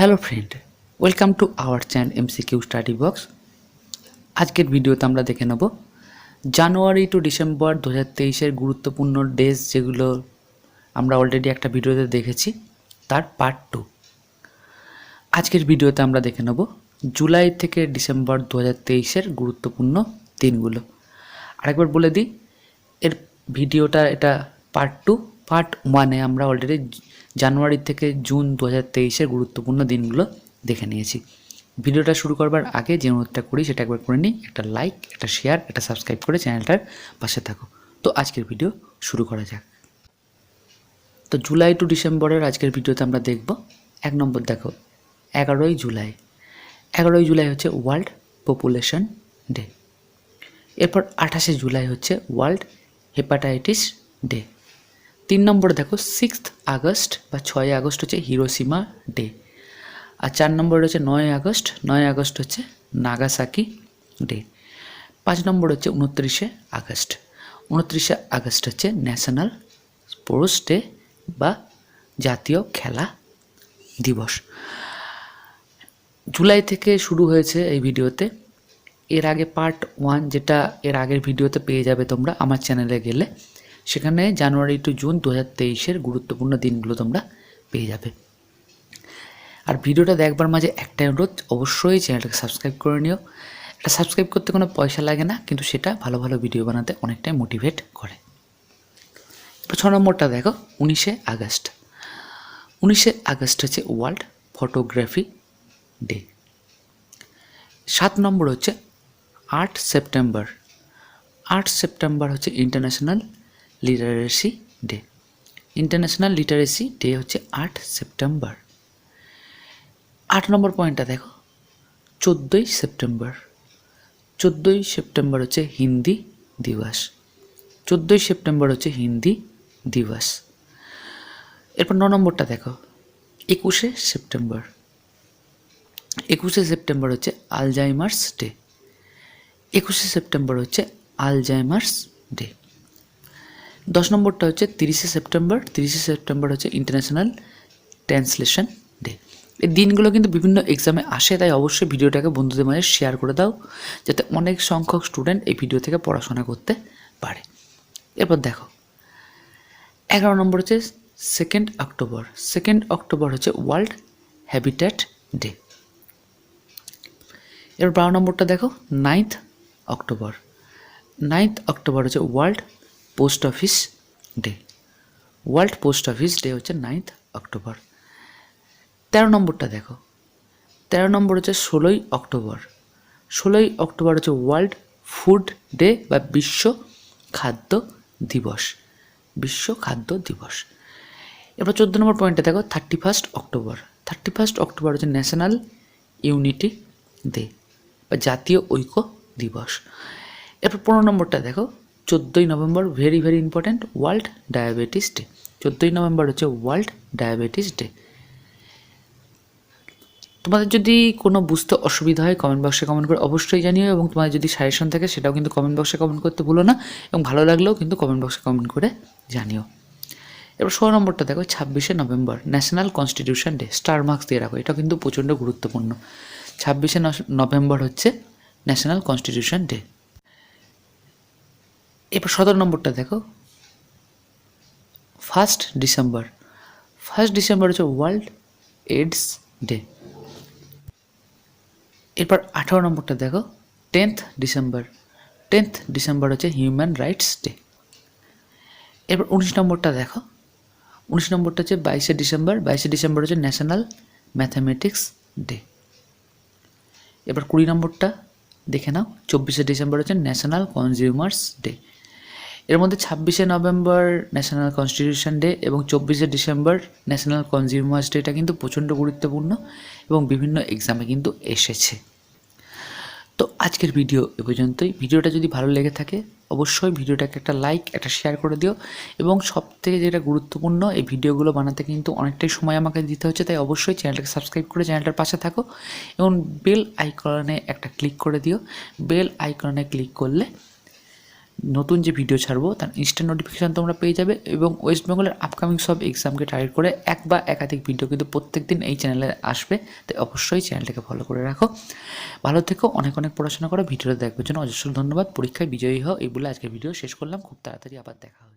Hello friend, welcome to our channel MCQ study box. আজকের ভিডিওতে আমরা দেখে নেব জানুয়ারি টু ডিসেম্বর 2023-এর গুরুত্বপূর্ণ ডেজ, যেগুলো আমরা অলরেডি একটা ভিডিওতে দেখেছি, তার পার্ট 2। আজকের ভিডিওতে আমরা দেখে নেব জুলাই থেকে ডিসেম্বর 2023-এর গুরুত্বপূর্ণ দিনগুলো। আরেকবার বলে দিই, এর ভিডিওটা এটা পার্ট 2। পার্ট 1-এ আমরা অলরেডি জানুয়ারি থেকে জুন 2023-এর গুরুত্বপূর্ণ দিনগুলো দেখে নিয়েছি। ভিডিওটা শুরু করবার আগে যে অনুরোধটা করি সেটা একবার করে নিই, একটা লাইক, একটা শেয়ার, একটা সাবস্ক্রাইব করে চ্যানেলটার পাশে থাকো। তো আজকের ভিডিও শুরু করা যাক। তো জুলাই টু ডিসেম্বরের আজকের ভিডিওতে আমরা দেখব 1 নম্বর, দেখো 11ই জুলাই। 11ই জুলাই হচ্ছে ওয়ার্ল্ড পপুলেশন ডে। এরপর 28শে জুলাই হচ্ছে ওয়ার্ল্ড হেপাটাইটিস ডে। 3 নম্বরে দেখো 6 আগস্ট বা 6 আগস্ট হচ্ছে হিরোশিমা ডে। আর 4 নম্বরে হচ্ছে 9 আগস্ট। 9 আগস্ট হচ্ছে নাগাসাকি ডে। 5 নম্বর হচ্ছে 29শে আগস্ট। 29শে আগস্ট হচ্ছে ন্যাশনাল স্পোর্টস ডে বা জাতীয় খেলা দিবস। জুলাই থেকে শুরু হয়েছে এই ভিডিওতে। এর আগে পার্ট 1, যেটা এর আগের ভিডিওতে পেয়ে যাবে তোমরা আমার চ্যানেলে গেলে, সেখানে জানুয়ারি টু জুন 2023-এর গুরুত্বপূর্ণ দিনগুলো তোমরা পেয়ে যাবে। আর ভিডিওটা দেখবার মাঝে একটাই অনুরোধ, অবশ্যই চ্যানেলটাকে সাবস্ক্রাইব করে নিও। এটা সাবস্ক্রাইব করতে কোনো পয়সা লাগে না, কিন্তু সেটা ভালো ভালো ভিডিও বানাতে অনেকটাই মোটিভেট করে। 6 নম্বরটা দেখো 19শে আগস্ট। 19শে আগস্ট হচ্ছে ওয়ার্ল্ড ফটোগ্রাফি ডে। 7 নম্বর হচ্ছে 8 সেপ্টেম্বর। 8 সেপ্টেম্বর হচ্ছে international literacy day. International literacy day হচ্ছে 8 সেপ্টেম্বর। 8 নম্বর পয়েন্টটা দেখো 14ই সেপ্টেম্বর। 14ই সেপ্টেম্বর হচ্ছে হিন্দি দিবস। 14ই সেপ্টেম্বর হচ্ছে হিন্দি দিবস। এরপর 9 নম্বরটা দেখো 21শে সেপ্টেম্বর। 21শে সেপ্টেম্বর হচ্ছে আলজাইমার্স ডে। 21শে সেপ্টেম্বর হচ্ছে আলজাইমার্স ডে। 10 নম্বরটা হচ্ছে 30শে সেপ্টেম্বর। 30শে সেপ্টেম্বর হচ্ছে ইন্টারন্যাশনাল ট্রান্সলেশন ডে। এই দিনগুলো কিন্তু বিভিন্ন এক্সামে আসে, তাই অবশ্যই ভিডিওটাকে বন্ধুদের মাঝে শেয়ার করে দাও, যাতে অনেক সংখ্যক স্টুডেন্ট এই ভিডিও থেকে পড়াশোনা করতে পারে। এরপর দেখো 11 নম্বর হচ্ছে 2 অক্টোবর। 2 অক্টোবর হচ্ছে ওয়ার্ল্ড হ্যাবিট্যাট ডে। এবার 12 নম্বরটা দেখো 9 অক্টোবর। 9 অক্টোবর হচ্ছে world post office day. World post office day হচ্ছে 9 অক্টোবর। 13 নম্বরটা দেখো 13 নম্বর হচ্ছে 16ই অক্টোবর। 16ই অক্টোবর হচ্ছে ওয়ার্ল্ড ফুড ডে বা বিশ্ব খাদ্য দিবস। বিশ্ব খাদ্য দিবস। এবার 14 নম্বর পয়েন্টে দেখো 31 অক্টোবর। 31 অক্টোবর হচ্ছে ন্যাশনাল ইউনিটি ডে বা জাতীয় ঐক্য দিবস। এরপর 15 নম্বরটা দেখো 14ই November, very very important, world diabetes day. 14ই নভেম্বর হচ্ছে ওয়ার্ল্ড ডায়াবেটিস ডে। তোমাদের যদি কোনো বুঝতে অসুবিধা হয় কমেন্ট বক্সে কমেন্ট করে অবশ্যই জানিও, এবং তোমাদের যদি সাজেশন থাকে সেটাও কিন্তু কমেন্ট বক্সে কমেন্ট করতে ভুলো না, এবং ভালো লাগলেও কিন্তু কমেন্ট বক্সে কমেন্ট করে জানিও। এবার 16 নম্বরটা দেখো 26শে November, national constitution day. Star marks দিয়ে রাখো, এটা কিন্তু প্রচণ্ড গুরুত্বপূর্ণ। 26শে নভেম্বর হচ্ছে ন্যাশনাল কনস্টিটিউশন ডে। এবার 17 নম্বরটা দেখো 1 ডিসেম্বর। 1 ডিসেম্বর হচ্ছে ওয়ার্ল্ড এইডস ডে। এরপর 18 নম্বরটা দেখো 10 ডিসেম্বর। 10 ডিসেম্বর হচ্ছে হিউম্যান রাইটস ডে। এরপর 19 নম্বরটা দেখো 19 নম্বরটা হচ্ছে 22শে ডিসেম্বর। 22শে ডিসেম্বর হচ্ছে ন্যাশনাল ম্যাথামেটিক্স ডে। এবার 20 নম্বরটা দেখে নাও 24শে ডিসেম্বর হচ্ছে ন্যাশনাল কনজিউমার্স ডে। এর মধ্যে 26শে নভেম্বর ন্যাশনাল কনস্টিটিউশন ডে এবং 24শে ডিসেম্বর ন্যাশনাল কনজিউমার্স ডে, এটা কিন্তু প্রচণ্ড গুরুত্বপূর্ণ এবং বিভিন্ন এক্সামে কিন্তু এসেছে। তো আজকের ভিডিও এ পর্যন্তই। ভিডিওটা যদি ভালো লেগে থাকে অবশ্যই ভিডিওটাকে একটা লাইক, একটা শেয়ার করে দিও, এবং সবথেকে যেটা গুরুত্বপূর্ণ, এই ভিডিওগুলো বানাতে কিন্তু অনেকটাই সময় আমাকে দিতে হচ্ছে, তাই অবশ্যই চ্যানেলটাকে সাবস্ক্রাইব করে চ্যানেলটার পাশে থাকো, এবং বেল আইকনে একটা ক্লিক করে দিও। বেল আইকনে ক্লিক করলে নতুন যে ভিডিও ছাড়বো তার ইনস্ট্যান্ট নোটিফিকেশান তোমরা পেয়ে যাবে। এবং ওয়েস্ট বেঙ্গলের আপকামিং সব এক্সামকে টার্গেট করে এক বা একাধিক ভিডিও কিন্তু প্রত্যেক দিন এই চ্যানেলে আসবে। তাই অবশ্যই চ্যানেলটাকে ফলো করে রাখো। ভালো থেকো, অনেক অনেক পড়াশোনা করো। ভিডিওটা দেখবার জন্য অজস্র ধন্যবাদ। পরীক্ষায় বিজয়ী হও এই বলে আজকের ভিডিও শেষ করলাম। খুব তাড়াতাড়ি আবার দেখা হবে।